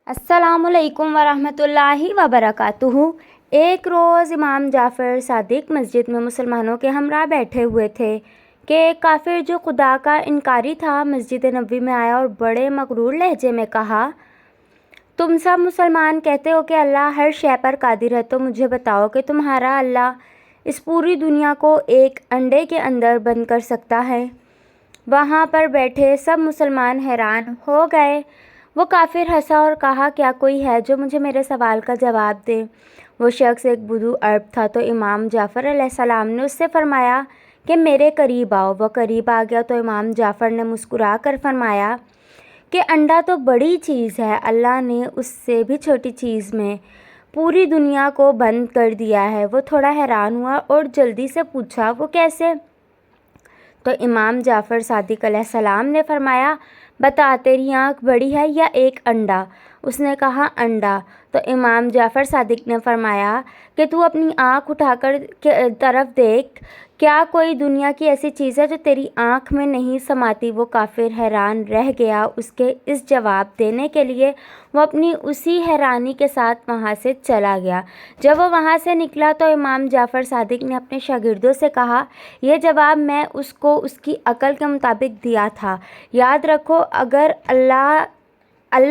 अस्सलामुअलैकुम वरहमतुल्लाहि वबरकातुहू। एक रोज़ इमाम जाफ़र सादिक मस्जिद में मुसलमानों के हमरा बैठे हुए थे कि एक काफिर जो खुदा का इनकारी था मस्जिद नबवी में आया और बड़े मगरूर लहजे में कहा, तुम सब मुसलमान कहते हो कि अल्लाह हर शय पर कादिर है, तो मुझे बताओ कि तुम्हारा अल्लाह इस पूरी दुनिया को एक अंडे के अंदर बंद कर सकता है। वहाँ पर बैठे सब मुसलमान हैरान हो गए। वो काफिर हंसा और कहा, क्या कोई है जो मुझे मेरे सवाल का जवाब दे। वो शख्स एक बुद्धू अरब था, तो इमाम जाफ़र अलैहिस्सलाम ने उससे फरमाया कि मेरे करीब आओ। वह करीब आ गया तो इमाम जाफ़र ने मुस्कुरा कर फरमाया कि अंडा तो बड़ी चीज़ है, अल्लाह ने उससे भी छोटी चीज़ में पूरी दुनिया को बंद कर दिया है। वो थोड़ा हैरान हुआ और जल्दी से पूछा, वो कैसे? तो इमाम जाफ़र सादिक अलैहिस्सलाम ने फरमाया, बता, तेरी आँख बड़ी है या एक अंडा? उसने कहा, अंडा। तो इमाम जाफ़र सादिक ने फरमाया कि तू अपनी आँख उठाकर के तरफ देख, क्या कोई दुनिया की ऐसी चीज़ है जो तेरी आँख में नहीं समाती? वो काफिर हैरान रह गया उसके इस जवाब देने के लिए। वो अपनी उसी हैरानी के साथ वहाँ से चला गया। जब वो वहाँ से निकला तो इमाम जाफ़र सादिक ने अपने शागिर्दों से कहा, यह जवाब मैं उसको उसकी अकल के मुताबिक दिया था। याद रखो, अगर अल्लाह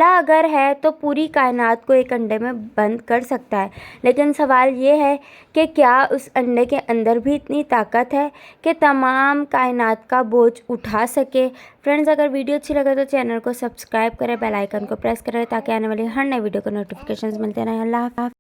अगर है तो पूरी कायनात को एक अंडे में बंद कर सकता है, लेकिन सवाल ये है कि क्या उस अंडे के अंदर भी इतनी ताकत है कि तमाम कायनात का बोझ उठा सके। फ्रेंड्स, अगर वीडियो अच्छी लगे तो चैनल को सब्सक्राइब करें, बेल आइकन को प्रेस करें ताकि आने वाली हर नई वीडियो को नोटिफिकेशंस मिलते रहें। अल्लाह हाफ़िज़।